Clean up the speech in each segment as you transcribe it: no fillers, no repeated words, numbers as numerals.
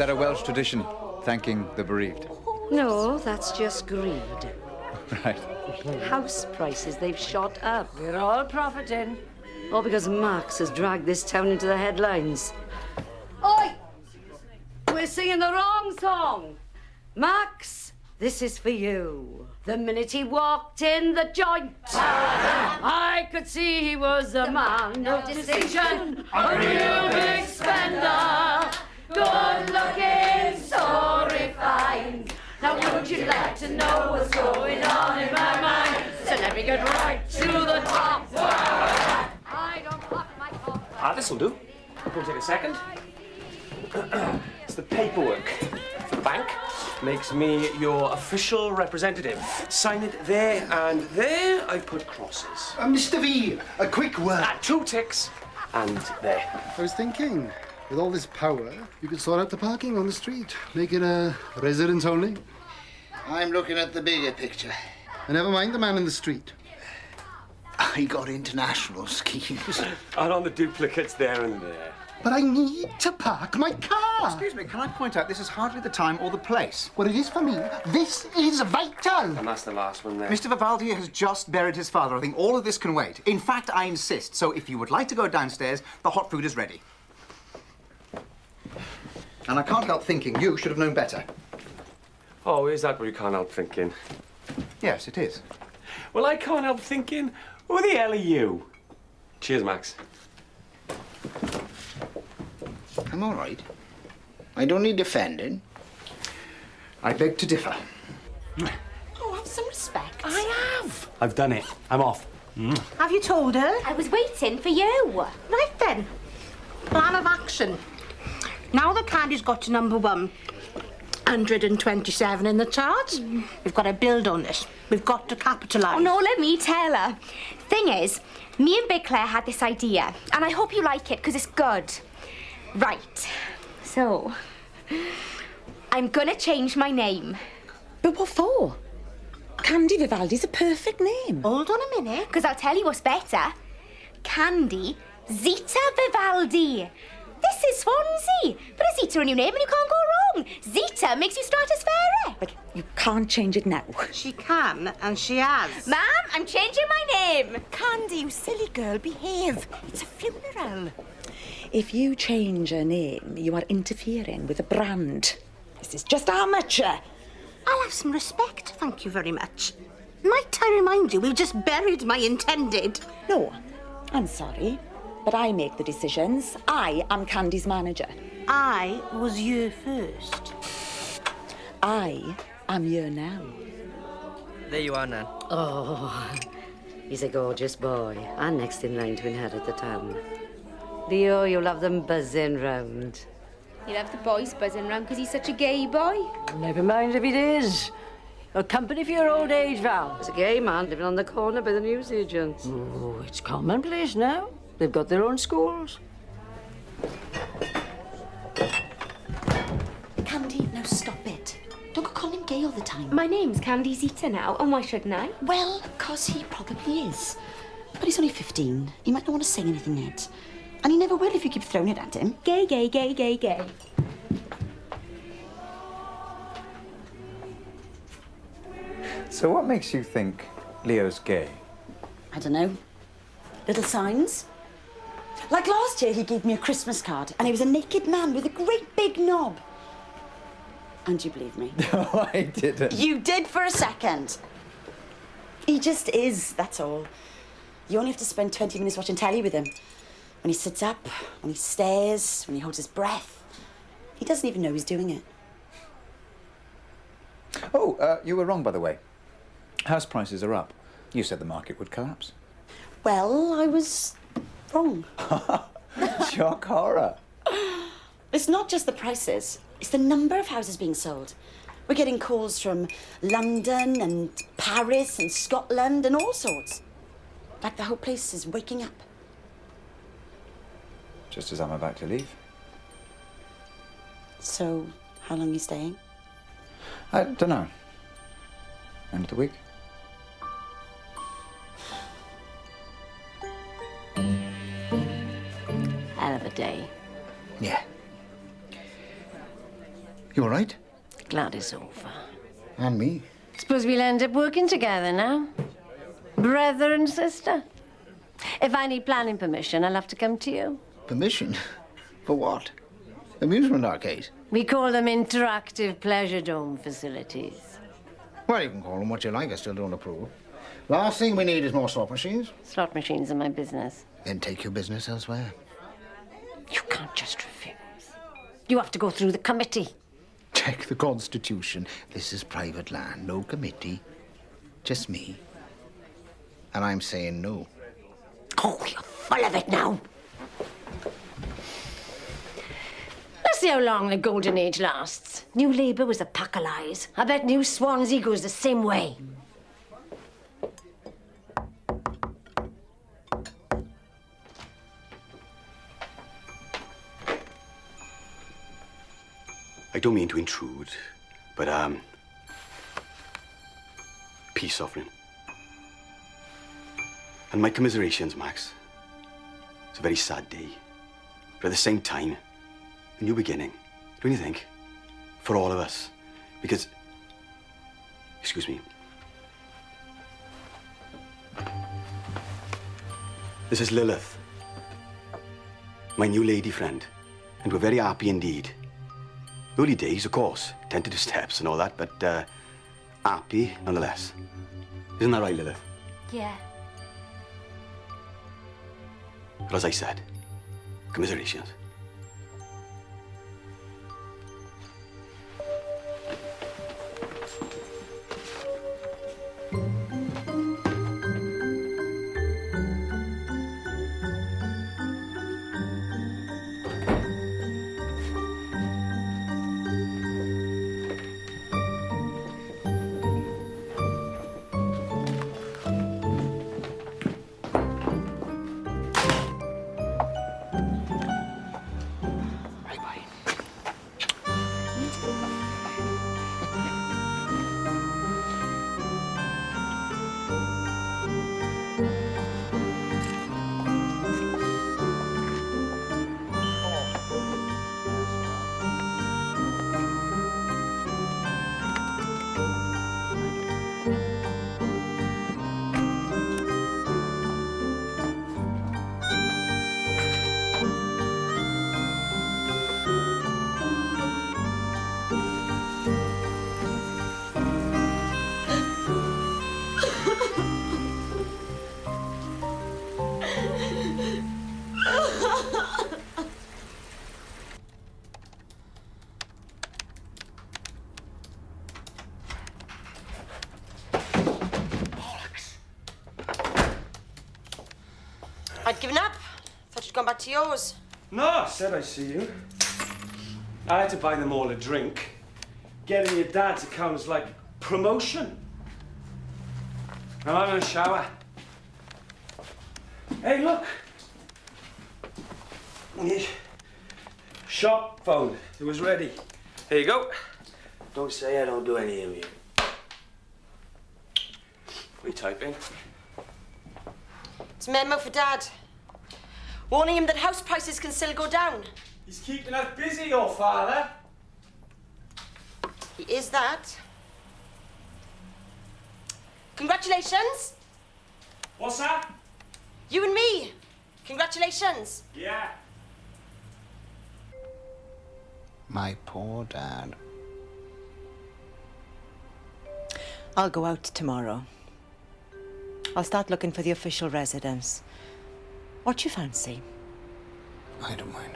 that a Welsh tradition, thanking the bereaved? No, that's just greed. Right. House prices, they've shot up. We're all profiting. All because Max has dragged this town into the headlines. Oi! We're singing the wrong song. Max, this is for you. The minute he walked in the joint, I could see he was a man of distinction, a real big spender, good looking, so refined. Now would you like to know what's going on in my mind? So let me get right to the top. I don't pop my top. This'll do. It won't take a second. It's the paperwork for the bank. Makes me your official representative. Sign it there and there. I put crosses. Mr. V, a quick word. 2 ticks and there. I was thinking, with all this power, you could sort out the parking on the street. Make it residents only. I'm looking at the bigger picture. And never mind the man in the street. I got international schemes. And on the duplicates there and there. But I need to park my car. Excuse me, can I point out this is hardly the time or the place? Well, it is for me. This is vital. And that's the last one there. Mr. Vivaldi has just buried his father. I think all of this can wait. In fact, I insist. So if you would like to go downstairs, the hot food is ready. And I can't help thinking you should have known better. Oh, is that what you can't help thinking? Yes, it is. Well, I can't help thinking, who the hell are you? Cheers, Max. I'm all right. I don't need defending. I beg to differ. Oh, have some respect. I have. I've done it. I'm off. Have you told her? I was waiting for you. Right then. Plan of action. Now the candy's got to number 1. 127 in the charts. We've got to build on this. We've got to capitalise. Oh, no, let me tell her. Thing is, me and Big Claire had this idea, and I hope you like it, because it's good. Right. So, I'm gonna change my name. But what for? Candy Vivaldi's a perfect name. Hold on a minute. Because I'll tell you what's better. Candy Zita Vivaldi. This is Swansea. Put a Zita in your name and you can't go wrong. Zita makes you start as fairer. But you can't change it now. She can, and she has. Ma'am, I'm changing my name. Candy, you silly girl, behave. It's a funeral. If you change her name, you are interfering with a brand. This is just amateur. I'll have some respect, thank you very much. Might I remind you, we've just buried my intended. No, I'm sorry, but I make the decisions. I am Candy's manager. I was you first. I am you now. There you are, Nan. Oh, he's a gorgeous boy, and next in line to inherit the town. Leo, you'll have them buzzing round. You'll have the boys buzzing around because he's such a gay boy. Never mind if it is. A company for your old age, Val. There's a gay man living on the corner by the newsagents. Oh, it's commonplace now. They've got their own schools. Candy, now stop it. Don't go calling him gay all the time. My name's Candy Zita now, and why shouldn't I? Well, 'cause he probably is. But he's only 15. He might not want to say anything yet. And he never will if you keep throwing it at him. Gay, gay, gay, gay, gay. So what makes you think Leo's gay? I don't know. Little signs. Like last year, he gave me a Christmas card, and he was a naked man with a great big knob. And you believe me? No, I didn't. You did for a second. He just is, that's all. You only have to spend 20 minutes watching telly with him. When he sits up, when he stares, when he holds his breath. He doesn't even know he's doing it. Oh, you were wrong, by the way. House prices are up. You said the market would collapse. Well, I was wrong. Shock horror. It's not just the prices. It's the number of houses being sold. We're getting calls from London and Paris and Scotland and all sorts. Like the whole place is waking up. Just as I'm about to leave. So, how long are you staying? I don't know. End of the week. Hell of a day. Yeah. You all right? Glad it's over. And me. Suppose we'll end up working together now. Brother and sister. If I need planning permission, I'll have to come to you. Permission? For what? Amusement arcade? We call them interactive pleasure dome facilities. Well, you can call them what you like. I still don't approve. Last thing we need is more slot machines. Slot machines are my business. Then take your business elsewhere. You can't just refuse. You have to go through the committee. Check the Constitution. This is private land, no committee. Just me. And I'm saying no. Oh, you're full of it now. Let's see how long the golden age lasts. New Labour was a pack of lies. I bet New Swansea goes the same way. I don't mean to intrude, but, peace offering. And my commiserations, Max. It's a very sad day. But at the same time, a new beginning. Don't you think? For all of us. Because... Excuse me. This is Lilith. My new lady friend. And we're very happy indeed. Early days, of course. Tentative steps and all that, but, happy nonetheless. Isn't that right, Lilith? Yeah. But as I said, commiserations. I'd given up. Thought you'd gone back to yours. No, I said I'd see you. I had to buy them all a drink. Getting your dad's account is like promotion. I'm having a shower. Hey, look. Shop phone. It was ready. Here you go. Don't say I don't do any of you. Retyping. It's a memo for Dad. Warning him that house prices can still go down. He's keeping us busy, your father. He is that. Congratulations. What's that? You and me. Congratulations. Yeah. My poor dad. I'll go out tomorrow. I'll start looking for the official residence. What you fancy? I don't mind.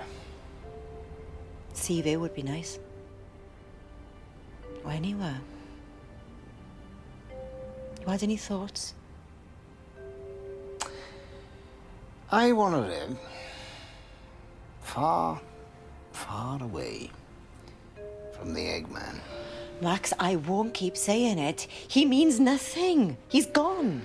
Seaview would be nice. Or anywhere. You had any thoughts? I want to live far, far away from the Eggman. Max, I won't keep saying it. He means nothing. He's gone.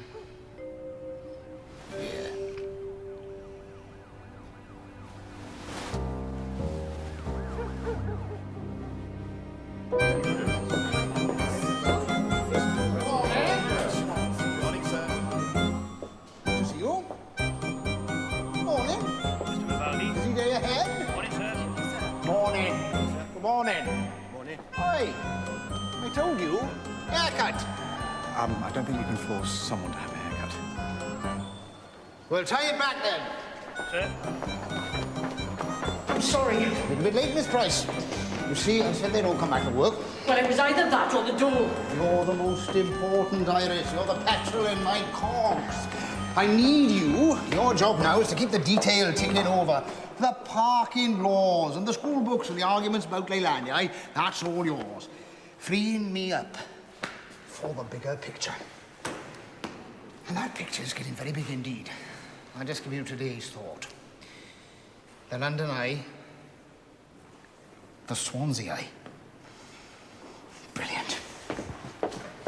Morning. told you. Haircut. I don't think you can force someone to have a haircut. Well, tie it back then. Sir? I'm sorry. A little bit late, Miss Price. You see, I said they don't come back to work. Well, it was either that or the door. You're the most important, Iris. You're the petrol in my cogs. I need you. Your job now is to keep the detail ticking over. The parking laws and the school books and the arguments about Leylandia, aye? That's all yours. Freeing me up for the bigger picture. And that picture's getting very big indeed. I'll just give you today's thought. The London Eye, the Swansea Eye. Brilliant.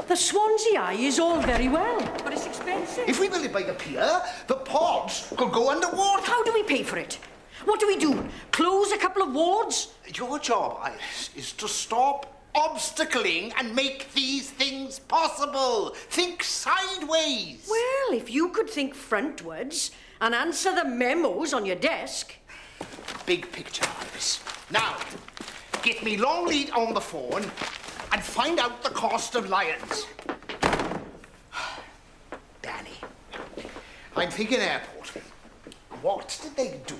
The Swansea Eye is all very well, but it's expensive. If we build it by the pier, the pods could go underwater. How do we pay for it? What do we do? Close a couple of wards? Your job, Iris, is to stop obstacling and make these things possible. Think sideways. Well, if you could think frontwards and answer the memos on your desk. Big picture, Iris. Now, get me Longleat on the phone and find out the cost of lions. Danny, I'm thinking airport. What did they do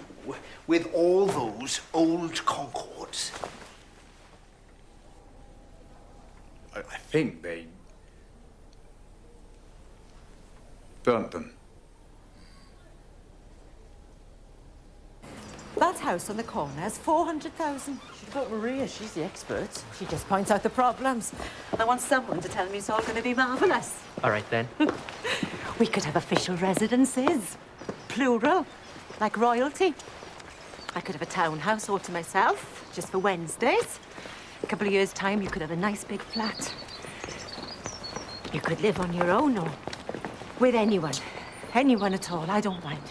with all those old Concords? I think they burnt them. That house on the corner has 400,000. She's got Maria. She's the expert. She just points out the problems. I want someone to tell me it's all going to be marvellous. All right, then. We could have official residences. Plural. Like royalty. I could have a townhouse all to myself, just for Wednesdays. A couple of years' time, you could have a nice big flat. You could live on your own or with anyone. Anyone at all. I don't mind.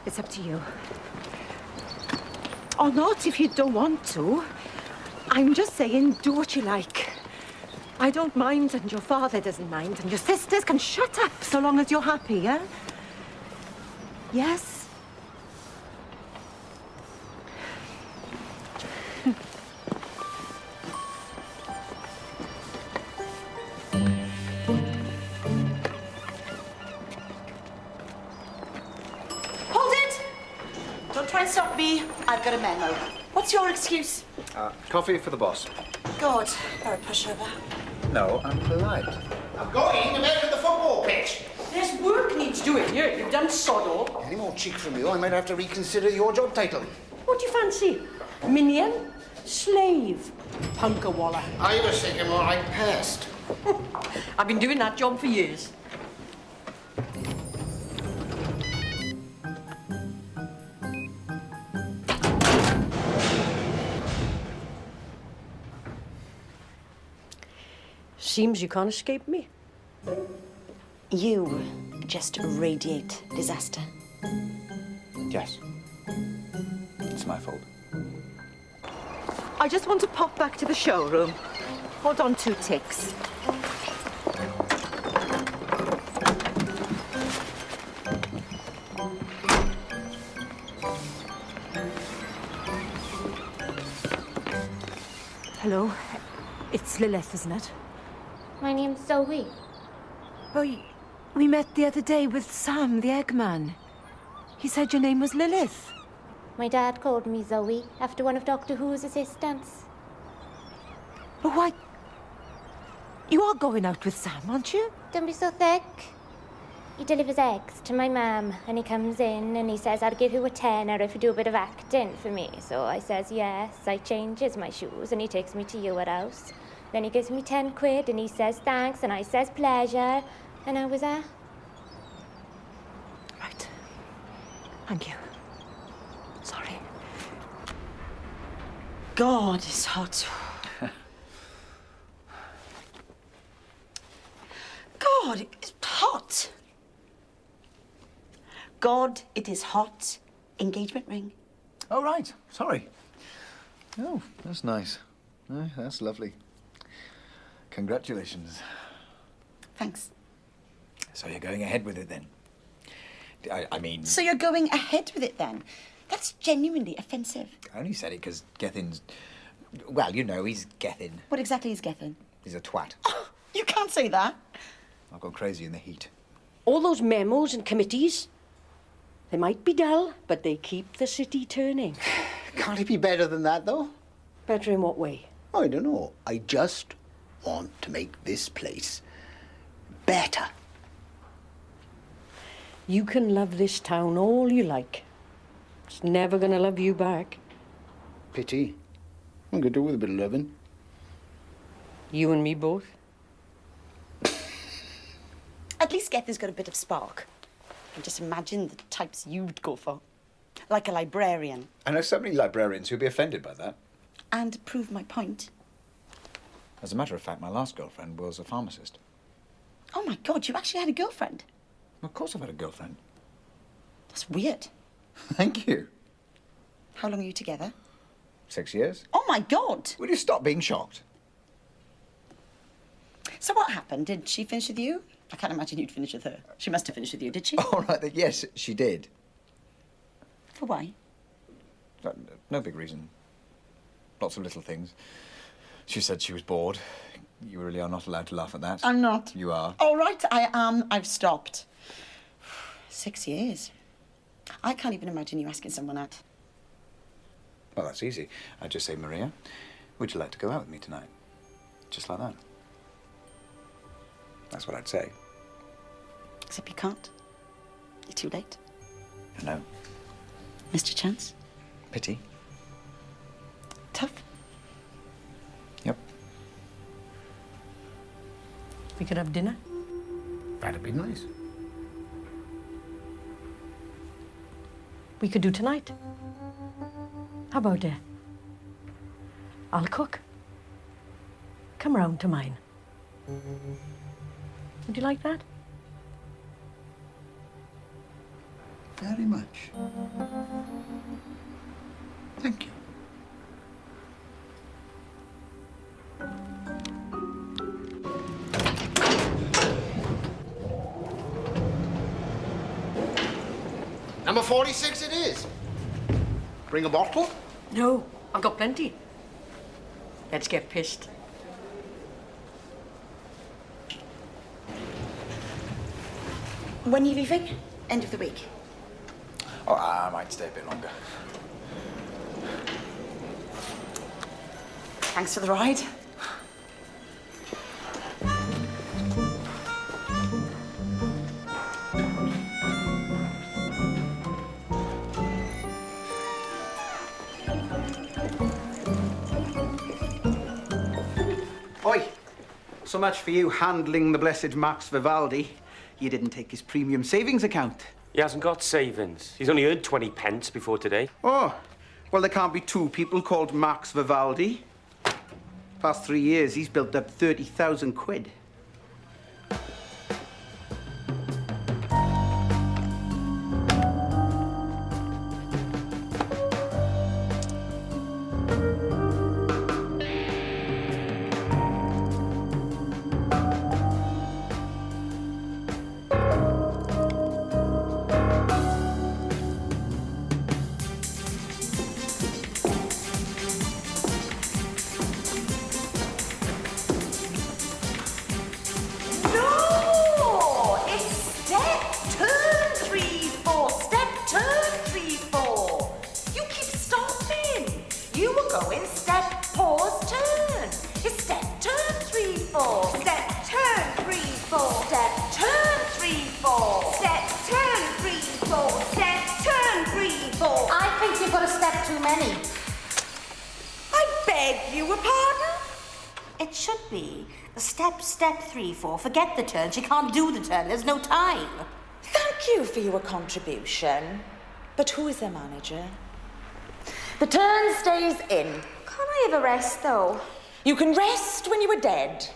It's up to you. Or not, if you don't want to. I'm just saying, do what you like. I don't mind, and your father doesn't mind, and your sisters can shut up so long as you're happy, yeah? Yes? Hold it! Don't try and stop me. I've got a memo. What's your excuse? Coffee for the boss. God, you're a pushover. No, I'm polite. I'm going to measure the football pitch. There's work needs doing here. You've done sod all. Any more cheek from you, I might have to reconsider your job title. What do you fancy? Minion? Slave? Punkawalla. I was thinking more like pest. I've been doing that job for years. Seems you can't escape me. You just radiate disaster. Yes. It's my fault. I just want to pop back to the showroom. Hold on 2 ticks. Hello. It's Lilith, isn't it? My name's Zoe. Oh, we met the other day with Sam, the Eggman. He said your name was Lilith. My dad called me Zoe after one of Doctor Who's assistants. Oh, why? You are going out with Sam, aren't you? Don't be so thick. He delivers eggs to my mum, and he comes in and he says, I'll give you a tenner if you do a bit of acting for me. So I says yes, I changes my shoes, and he takes me to your house. Then he gives me 10 quid, and he says thanks, and I says pleasure, and I was there. Right. Thank you. Sorry. God, it's hot. God, it's hot. God, it is hot. Engagement ring. Oh, right. Sorry. Oh, that's nice. Oh, that's lovely. Congratulations. Thanks. So you're going ahead with it then? I mean... So you're going ahead with it then? That's genuinely offensive. I only said it because Gethin's... Well, you know, he's Gethin. What exactly is Gethin? He's a twat. Oh, you can't say that. I've gone crazy in the heat. All those memos and committees, they might be dull, but they keep the city turning. Can't it be better than that, though? Better in what way? I don't know. I just want to make this place better. You can love this town all you like. It's never gonna love you back. Pity. I could do with a bit of loving. You and me both. At least Gethy's got a bit of spark. And just imagine the types you'd go for. Like a librarian. I know so many librarians who'd be offended by that. And prove my point. As a matter of fact, my last girlfriend was a pharmacist. Oh my God, you actually had a girlfriend? Of course I've had a girlfriend. That's weird. Thank you. How long are you together? 6 years. Oh my God! Will you stop being shocked? So what happened? Did she finish with you? I can't imagine you'd finish with her. She must have finished with you, did she? All right, then, yes, she did. For why? No big reason. Lots of little things. She said she was bored. You really are not allowed to laugh at that. I'm not. You are. All right, I am. I've stopped. 6 years. I can't even imagine you asking someone out. Well, that's easy. I'd just say, Maria, would you like to go out with me tonight? Just like that. That's what I'd say. Except you can't. You're too late. I know. Missed your chance. Pity. Tough. Yep. We could have dinner. That'd be nice. We could do tonight. How about it? I'll cook. Come round to mine. Would you like that? Very much. Thank you. Number 46 it is. Bring a bottle? No, I've got plenty. Let's get pissed. When are you leaving? End of the week. Oh, I might stay a bit longer. Thanks for the ride. Oi! So much for you handling the blessed Max Vivaldi. You didn't take his premium savings account. He hasn't got savings. He's only earned 20 pence before today. Oh, well, there can't be two people called Max Vivaldi. Past 3 years, he's built up 30,000 quid. Step 3, 4. Forget the turn. She can't do the turn. There's no time. Thank you for your contribution. But who is their manager? The turn stays in. Can't I have a rest, though? You can rest when you are dead.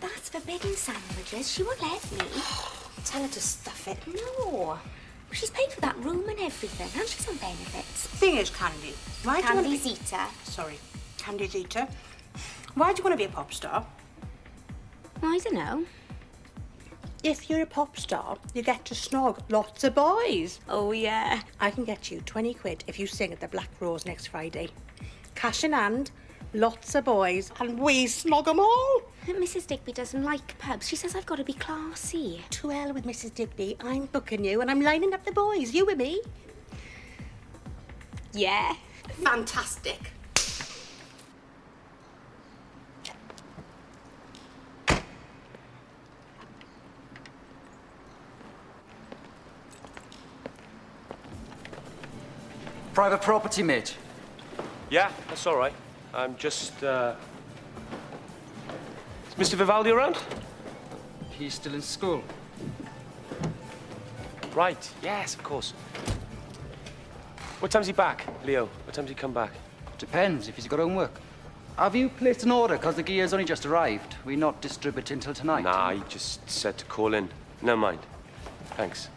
That's forbidden sandwiches. She won't let me. Tell her to stuff it. No. She's paid for that room and everything, and she's on benefits. Thing is, Candy, why do you want to be... Zita. Sorry, Candy Zita. Why do you want to be a pop star? I don't know. If you're a pop star, you get to snog lots of boys. Oh, yeah. I can get you 20 quid if you sing at the Black Rose next Friday. Cash in hand, lots of boys, and we snog 'em all. Mrs. Digby doesn't like pubs. She says I've got to be classy. To hell with Mrs. Digby. I'm booking you and I'm lining up the boys. You with me? Yeah. Fantastic. Private property, mate. Yeah, that's all right. I'm just, Is Mr. Vivaldi around? He's still in school. Right, yes, of course. What time's he back, Leo? What time's he come back? Depends if he's got homework. Have you placed an order? Because the gear's only just arrived. We're not distributing till tonight. Nah, he just said to call in. Never mind. Thanks.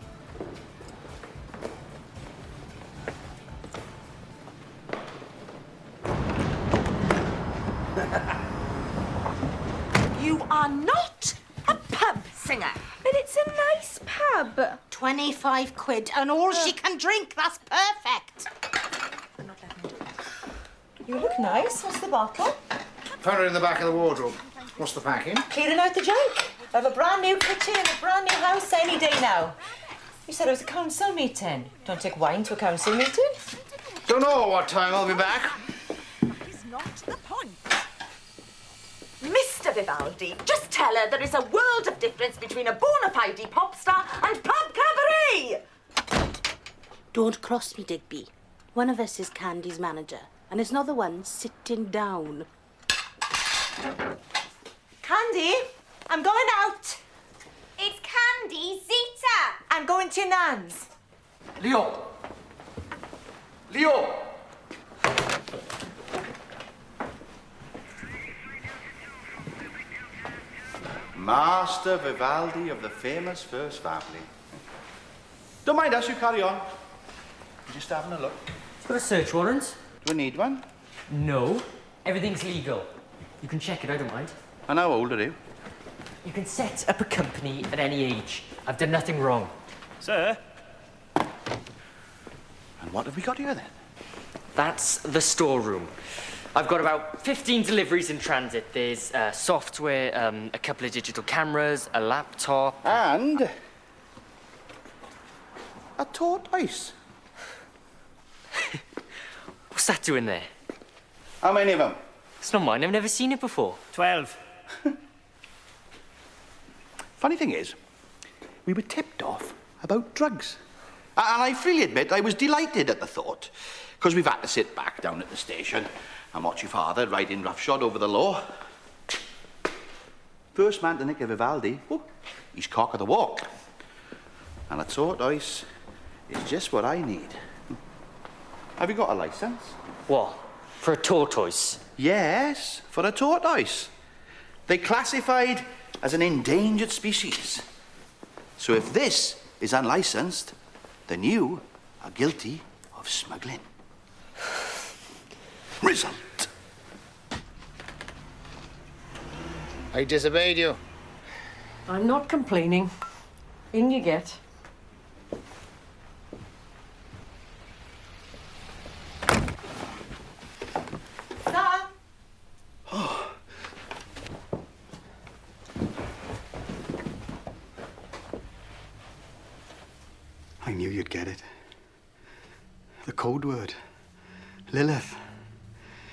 You are not a pub singer. But it's a nice pub. 25 quid and all she can drink. That's perfect. You look nice. What's the bottle? Found it in the back of the wardrobe. What's the packing? Clearing out the junk. I have a brand new kitchen and a brand new house any day now. You said it was a council meeting. Don't take wine to a council meeting. Don't know what time I'll be back. Is not the point. Mr. Vivaldi, just tell her there is a world of difference between a bona fide pop star and pub cabaret. Don't cross me, Digby. One of us is Candy's manager, and there's another one sitting down. Candy, I'm going out. It's Candy, Zita. I'm going to Nan's. Leo! Leo! Master Vivaldi of the famous First Family. Don't mind us, you carry on. We're just having a look. Got a search warrant? Do we need one? No. Everything's legal. You can check it, I don't mind. And how old are you? You can set up a company at any age. I've done nothing wrong. Sir? And what have we got here then? That's the storeroom. I've got about 15 deliveries in transit. There's software, a couple of digital cameras, a laptop. And a tortoise. What's that doing there? How many of them? It's not mine. I've never seen it before. 12. Funny thing is, we were tipped off about drugs. And I freely admit I was delighted at the thought, because we've had to sit back down at the station and watch your father riding roughshod over the law. First man to nick a Vivaldi, oh, he's cock of the walk. And a tortoise is just what I need. Have you got a licence? What? For a tortoise? Yes, for a tortoise. They're classified as an endangered species. So if this is unlicensed, then you are guilty of smuggling. Result. I disobeyed you. I'm not complaining. In you get. Sam? I knew you'd get it. The code word. Lilith.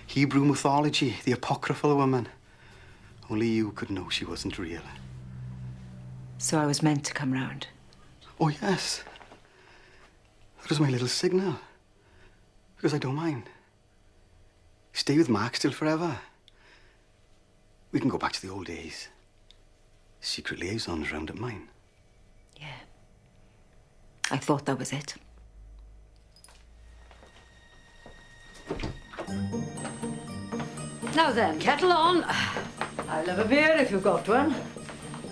Hebrew mythology, the apocryphal woman. Only you could know she wasn't real. So I was meant to come round. Oh, yes. That was my little signal. Because I don't mind. Stay with Max till forever. We can go back to the old days. Secret liaisons round at mine. I thought that was it. Now then, kettle on. I'll have a beer if you've got one.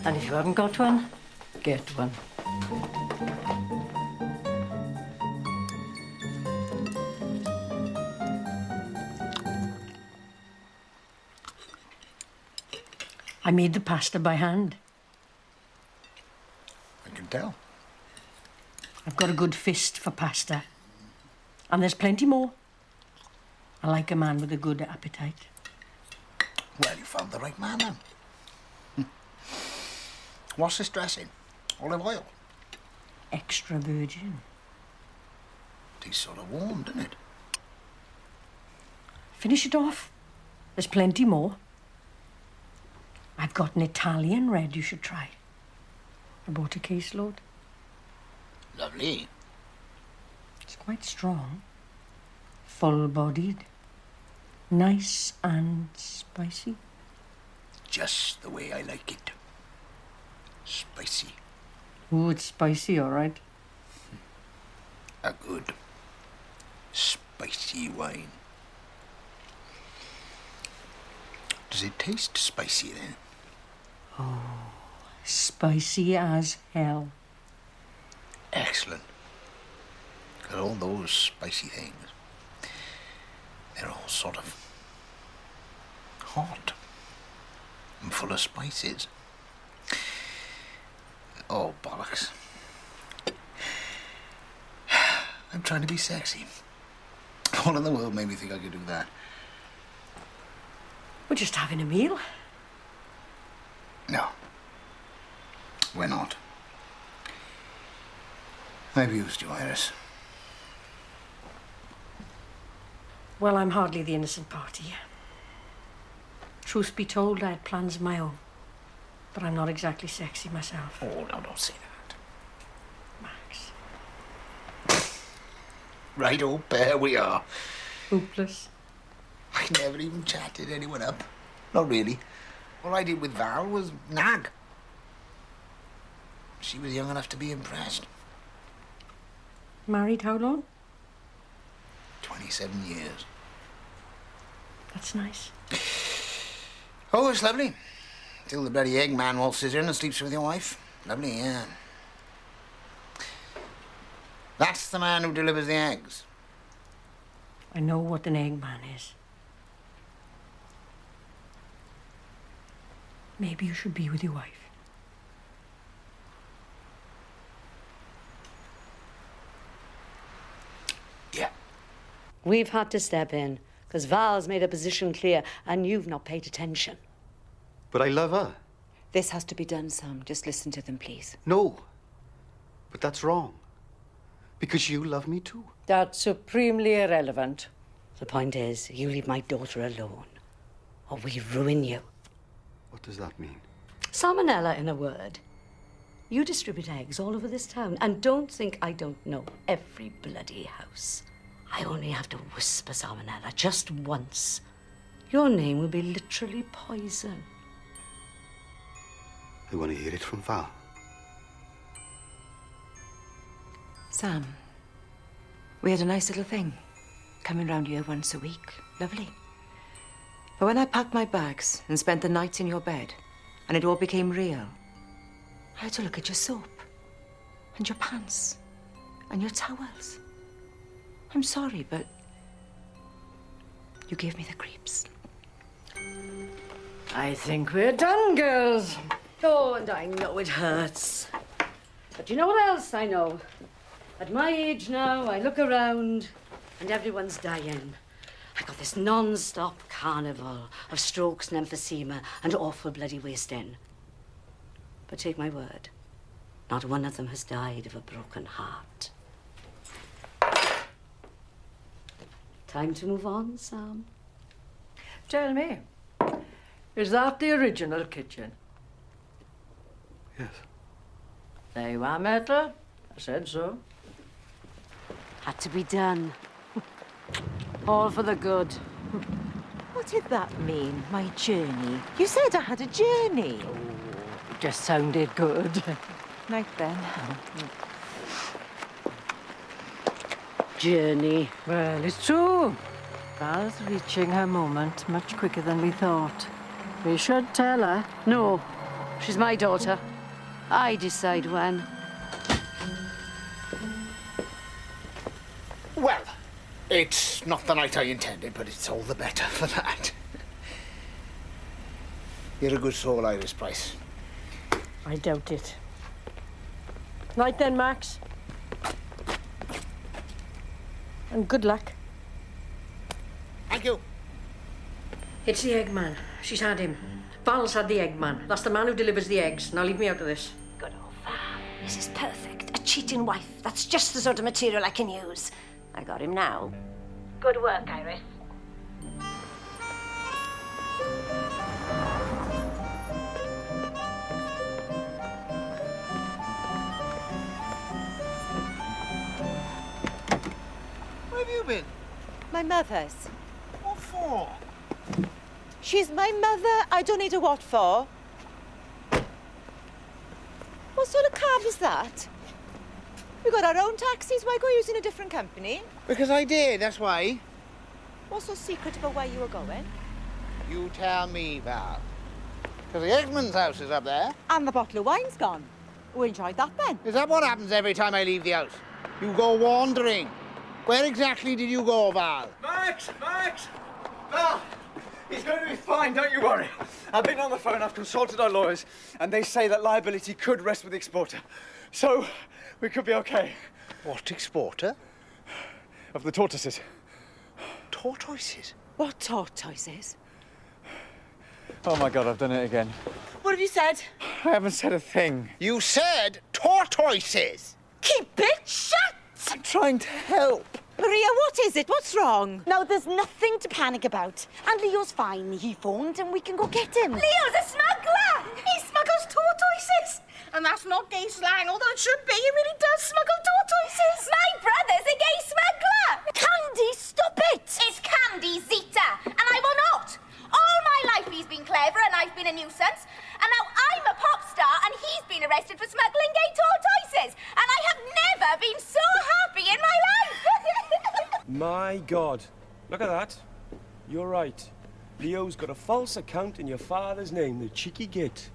And if you haven't got one, get one. I made the pasta by hand. can tell. I've got a good fist for pasta. And there's plenty more. I like a man with a good appetite. Well, you found the right man then. What's this dressing? Olive oil? Extra virgin. Tastes sort of warm, doesn't it? Finish it off. There's plenty more. I've got an Italian red you should try. I bought a caseload. Lovely. It's quite strong. Full-bodied. Nice and spicy. Just the way I like it. Spicy. Ooh, it's spicy, all right. A good spicy wine. Does it taste spicy then? Oh, spicy as hell. Excellent. Got all those spicy things. They're all sort of hot and full of spices. Oh, bollocks. I'm trying to be sexy. What in the world made me think I could do that? We're just having a meal. No. We're not. I've used you, Iris. Well, I'm hardly the innocent party. Truth be told, I had plans of my own. But I'm not exactly sexy myself. Oh, no, don't say that. Max. Right, old pair we are. Hopeless. I never even chatted anyone up. Not really. All I did with Val was nag. She was young enough to be impressed. Married how long? 27 years. That's nice. Oh, it's lovely. Till the bloody egg man waltzes in and sleeps with your wife. Lovely, yeah. That's the man who delivers the eggs. I know what an egg man is. Maybe you should be with your wife. Yeah. We've had to step in, because Val's made a position clear, and you've not paid attention. But I love her. This has to be done, Sam. Just listen to them, please. No. But that's wrong. Because you love me too. That's supremely irrelevant. The point is, you leave my daughter alone, or we ruin you. What does that mean? Salmonella, in a word. You distribute eggs all over this town, and don't think I don't know every bloody house. I only have to whisper salmonella just once. Your name will be literally poison. I want to hear it from Val. Sam, we had a nice little thing. Coming round here once a week. Lovely. But when I packed my bags and spent the night in your bed, and it all became real, I had to look at your soap, and your pants, and your towels. I'm sorry, but you gave me the creeps. I think we're done, girls. Oh, and I know it hurts. But you know what else I know? At my age now, I look around and everyone's dying. I got this non-stop carnival of strokes and emphysema and awful bloody wasting. But take my word, not one of them has died of a broken heart. Time to move on, Sam. Tell me, is that the original kitchen? Yes. There you are, Myrtle. I said so. Had to be done. All for the good. What did that mean, my journey? You said I had a journey. It just sounded good. Night then. Journey. Well, it's true. Val's reaching her moment much quicker than we thought. We should tell her. No, she's my daughter. I decide when. Well, it's not the night I intended, but it's all the better for that. You're a good soul, Iris Price. I doubt it. Night then, Max. And good luck. Thank you. It's the Eggman. She's had him. Val's had the Eggman. That's the man who delivers the eggs. Now leave me out of this. Good old Val. This is perfect. A cheating wife. That's just the sort of material I can use. I got him now. Good work, Iris. Where have you been? My mother's. What for? She's my mother. I don't need a what for. What sort of cab is that? We got our own taxis. Why go using a different company? Because I did, that's why. What's so secret about where you were going? You tell me, Val. Because the Eggman's house is up there. And the bottle of wine's gone. Who enjoyed that then? Is that what happens every time I leave the house? You go wandering. Where exactly did you go, Val? Max! Val! He's going to be fine, don't you worry. I've been on the phone, I've consulted our lawyers, and they say that liability could rest with the exporter. So, we could be okay. What exporter? Of the tortoises. Tortoises? What tortoises? Oh my God, I've done it again. What have you said? I haven't said a thing. You said tortoises! Keep it shut! I'm trying to help. Maria, what is it? What's wrong? No, there's nothing to panic about. And Leo's fine. He phoned and we can go get him. Leo's a smuggler! He smuggles tortoises! And that's not gay slang, although it should be. He really does smuggle tortoises! My brother's a gay smuggler! Candy, stop it! It's Candy Zita, and I will not! All my life he's been clever and I've been a nuisance, and now I'm a pop star and he's been arrested for smuggling gay tortoises, and I have never been so happy in my life! My God. Look at that. You're right. Leo's got a false account in your father's name, the cheeky git.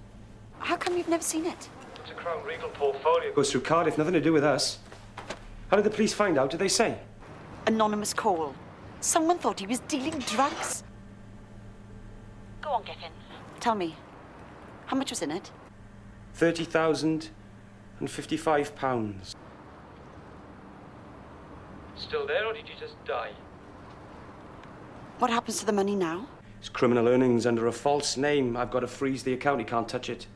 How come you've never seen it? It's a Crown Regal portfolio. Goes through Cardiff, nothing to do with us. How did the police find out? Did they say? Anonymous call. Someone thought he was dealing drugs. Go on, get in. Tell me, how much was in it? £30,055. Still there, or did you just die? What happens to the money now? It's criminal earnings under a false name. I've got to freeze the account. He can't touch it.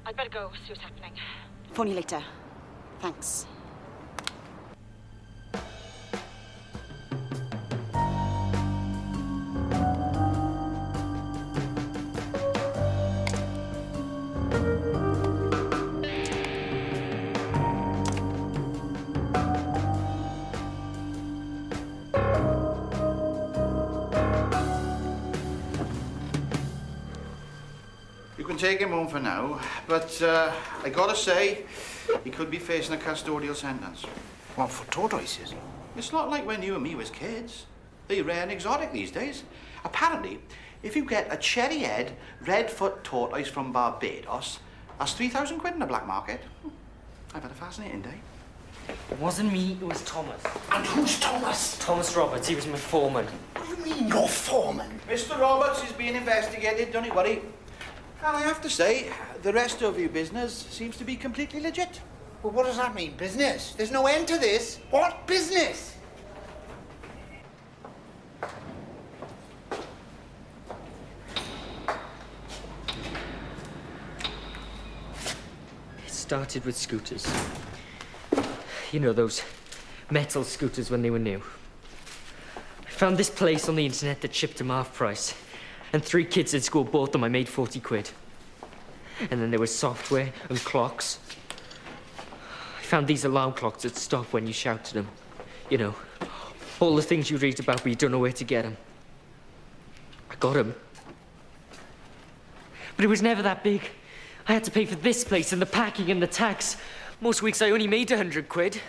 I'd better go, see what's happening. Phone you later. Thanks. You can take him home for now, but I gotta say, he could be facing a custodial sentence. What, for tortoises? It's not like when you and me was kids. They're rare and exotic these days. Apparently, if you get a cherry-head, red-foot tortoise from Barbados, that's 3,000 quid in the black market. I've had a fascinating day. It wasn't me, it was Thomas. And who's Thomas? Thomas Roberts, he was my foreman. What do you mean, your foreman? Mr. Roberts is being investigated, don't you worry. And I have to say, the rest of your business seems to be completely legit. Well, what does that mean, business? There's no end to this. What business? It started with scooters. You know, those metal scooters when they were new. I found this place on the internet that shipped them half price. And 3 kids at school bought them. I made 40 quid. And then there was software and clocks. I found these alarm clocks that stop when you shout to them. You know, all the things you read about but you don't know where to get them. I got them. But it was never that big. I had to pay for this place and the packing and the tax. Most weeks I only made 100 quid.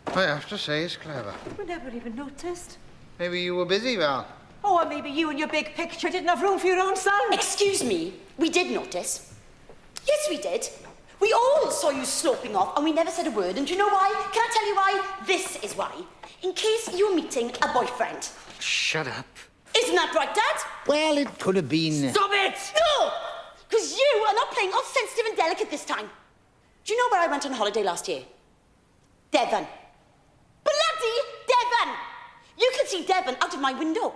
I have to say, it's clever. We never even noticed. Maybe you were busy, Val. Oh, or maybe you and your big picture didn't have room for your own son. Excuse me, we did notice. Yes, we did. We all saw you sloping off and we never said a word. And do you know why? Can I tell you why? This is why. In case you were meeting a boyfriend. Shut up. Isn't that right, Dad? Well, it could have been... Stop it! No! Because you are not playing all sensitive and delicate this time. Do you know where I went on holiday last year? Devon. Bloody Devon! You could see Devon out of my window.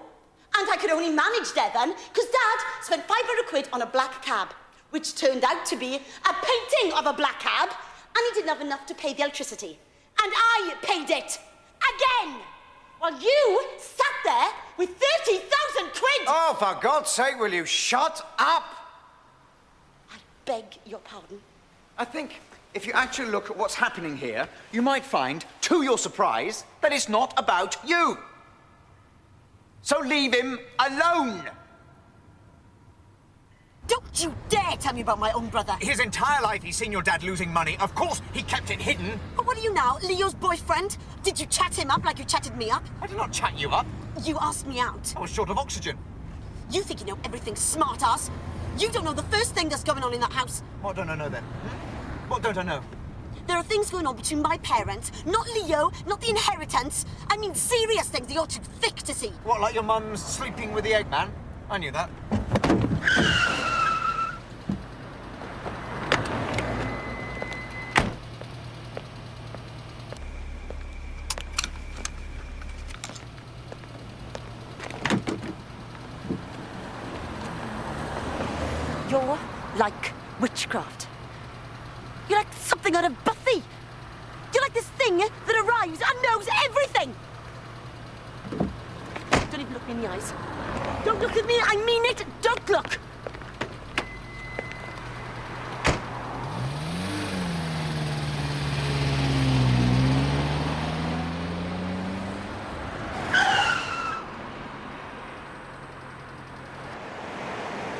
And I could only manage Devon because Dad spent 500 quid on a black cab, which turned out to be a painting of a black cab, and he didn't have enough to pay the electricity. And I paid it. Again! While you sat there with 30,000 quid! Oh, for God's sake, will you shut up? I beg your pardon. I think if you actually look at what's happening here, you might find, to your surprise, that it's not about you. So leave him alone. Don't you dare tell me about my own brother. His entire life he's seen your dad losing money. Of course, he kept it hidden. But what are you now, Leo's boyfriend? Did you chat him up like you chatted me up? I did not chat you up. You asked me out. I was short of oxygen. You think you know everything, smart-ass. You don't know the first thing that's going on in that house. What don't I know then? What don't I know? There are things going on between my parents, not Leo, not the inheritance. I mean, serious things you're too thick to see. What, like your mum's sleeping with the Eggman? I knew that. You're like witchcraft. You're like something out of Buffy. You're like this thing that arrives and knows everything. Don't even look me in the eyes. Don't look at me, I mean it. Don't look.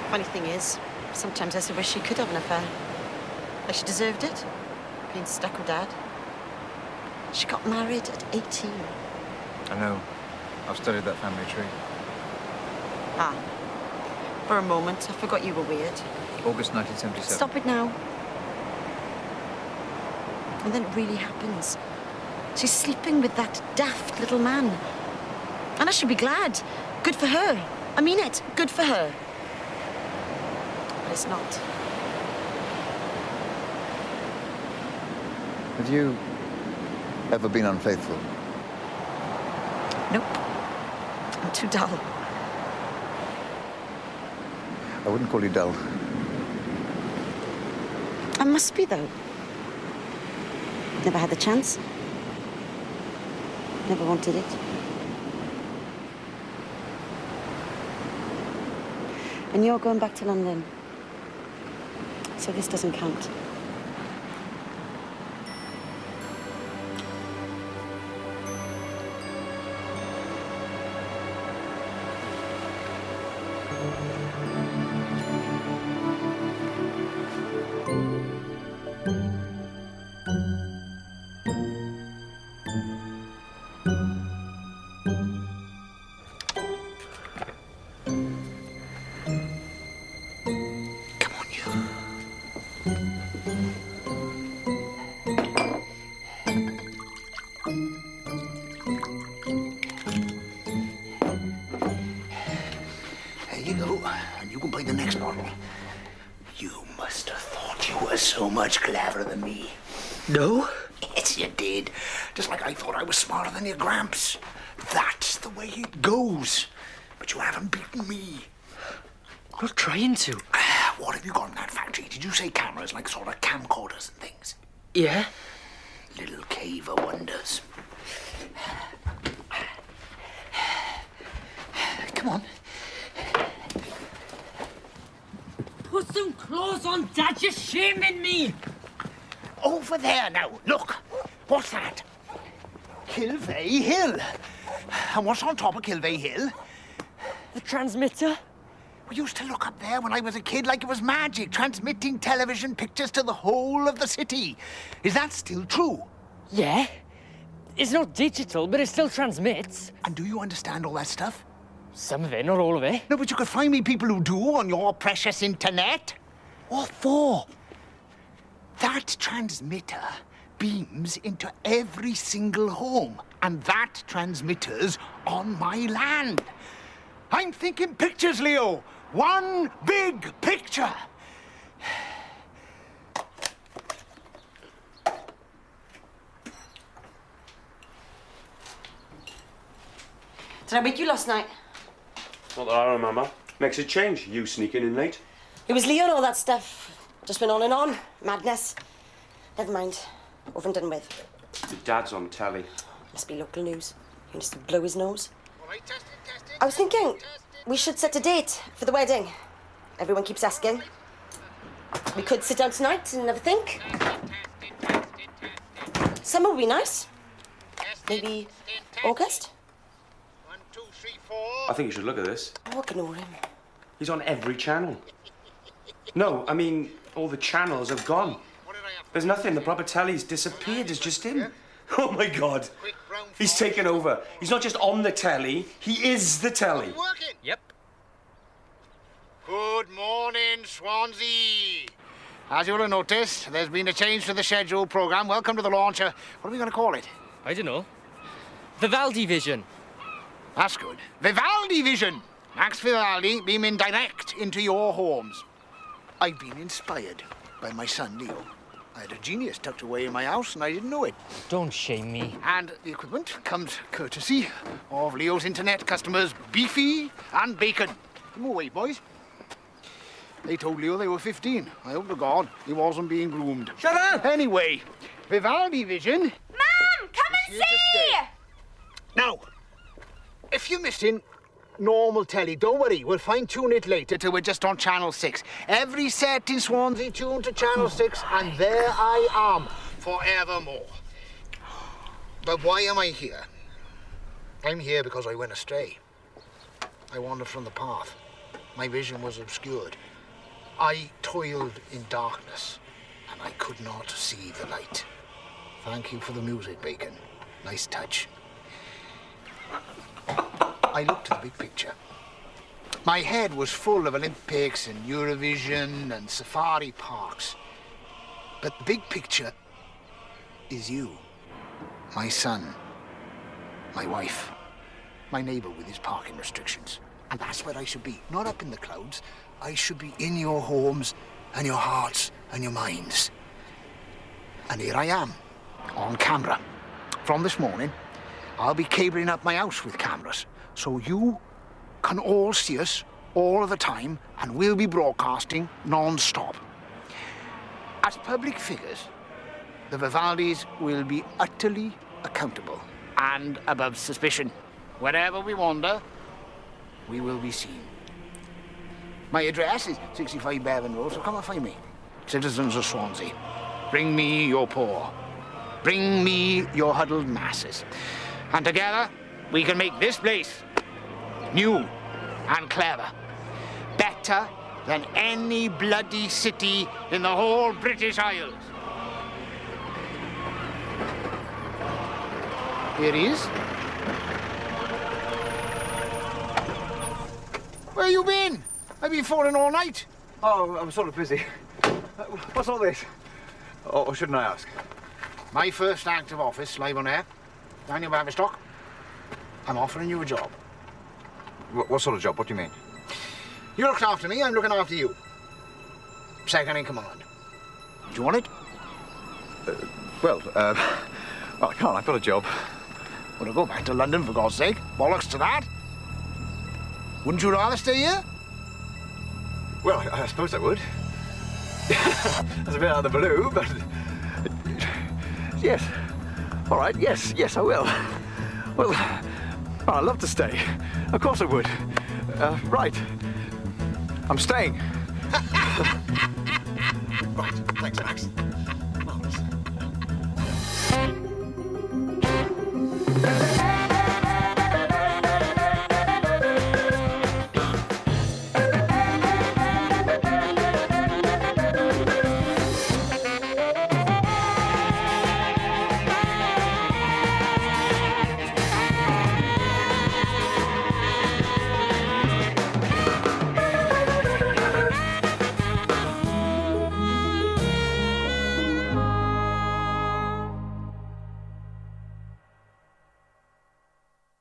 Funny thing is, sometimes I wish she could have an affair. Like she deserved it, being stuck with Dad. She got married at 18. I know. I've studied that family tree. Ah. For a moment, I forgot you were weird. August 1977. Stop it now. And then it really happens. She's sleeping with that daft little man. And I should be glad. Good for her. I mean it. Good for her. But it's not. Have you ever been unfaithful? Nope. I'm too dull. I wouldn't call you dull. I must be, though. Never had the chance. Never wanted it. And you're going back to London. So this doesn't count. So much cleverer than me. No? Yes, you did. Just like I thought I was smarter than your Gramps. That's the way it goes. But you haven't beaten me. I'm not trying to. What have you got in that factory? Did you say cameras, like sort of camcorders and things? Yeah? Little cave of wonders. Come on. Put some clothes on, Dad. You're shaming me. Over there now. Look. What's that? Kilvey Hill. And what's on top of Kilvey Hill? The transmitter. We used to look up there when I was a kid like it was magic, transmitting television pictures to the whole of the city. Is that still true? Yeah. It's not digital, but it still transmits. And do you understand all that stuff? Some of it, not all of it. No, but you could find me people who do on your precious internet. What for? That transmitter beams into every single home, and that transmitter's on my land. I'm thinking pictures, Leo. One big picture. Did I wake you last night? Not that I remember. Makes a change, you sneaking in late. It was Leo and all that stuff. Just went on and on. Madness. Never mind. Over and done with. Your dad's on telly. Must be local news. He wants to blow his nose. I was thinking we should set a date for the wedding. Everyone keeps asking. We could sit down tonight and have a think. Summer would be nice. Maybe August? I think you should look at this. Oh, ignore him. He's on every channel. No, I mean, all the channels have gone. There's nothing. The proper telly's disappeared. It's just him. Oh, my God. He's taken over. He's not just on the telly. He is the telly. Yep. Good morning, Swansea. As you will have noticed, there's been a change to the schedule programme. Welcome to the launch. What are we going to call it? I don't know. Vivaldi Vision. That's good. Vivaldi Vision. Max Vivaldi beaming direct into your homes. I've been inspired by my son, Leo. I had a genius tucked away in my house and I didn't know it. Don't shame me. And the equipment comes courtesy of Leo's internet customers, Beefy and Bacon. Come away, boys. They told Leo they were 15. I hope to God he wasn't being groomed. Shut up! Anyway, Vivaldi Vision... Mum, come and see! Now, if you're missing normal telly, don't worry. We'll fine-tune it later till we're just on Channel 6. Every set in Swansea tuned to Channel 6, and there I am forevermore. But why am I here? I'm here because I went astray. I wandered from the path. My vision was obscured. I toiled in darkness, and I could not see the light. Thank you for the music, Bacon. Nice touch. I looked at the big picture. My head was full of Olympics and Eurovision and safari parks. But the big picture is you, my son, my wife, my neighbour with his parking restrictions. And that's where I should be, not up in the clouds. I should be in your homes and your hearts and your minds. And here I am, on camera. From this morning, I'll be cabling up my house with cameras, so you can all see us all of the time, and we'll be broadcasting non-stop. As public figures, the Vivaldis will be utterly accountable and above suspicion. Wherever we wander, we will be seen. My address is 65 Bevan Road, so come and find me. Citizens of Swansea, bring me your poor. Bring me your huddled masses. And together, we can make this place new and clever. Better than any bloody city in the whole British Isles. Here he is. Where you been? I've been phoning all night. Oh, I'm sort of busy. What's all this? Or shouldn't I ask? My first act of office, live on air. Daniel Bavistock. I'm offering you a job. What sort of job? What do you mean? You looked after me, I'm looking after you. Second in command. Do you want it? Well, I can't. I've got a job. Well, I'll go back to London, for God's sake. Bollocks to that. Wouldn't you rather stay here? Well, I suppose I would. That's a bit out of the blue, but... Yes. All right, yes, I will. Well, I'd love to stay. Of course I would. Right. I'm staying. Right, thanks, Max.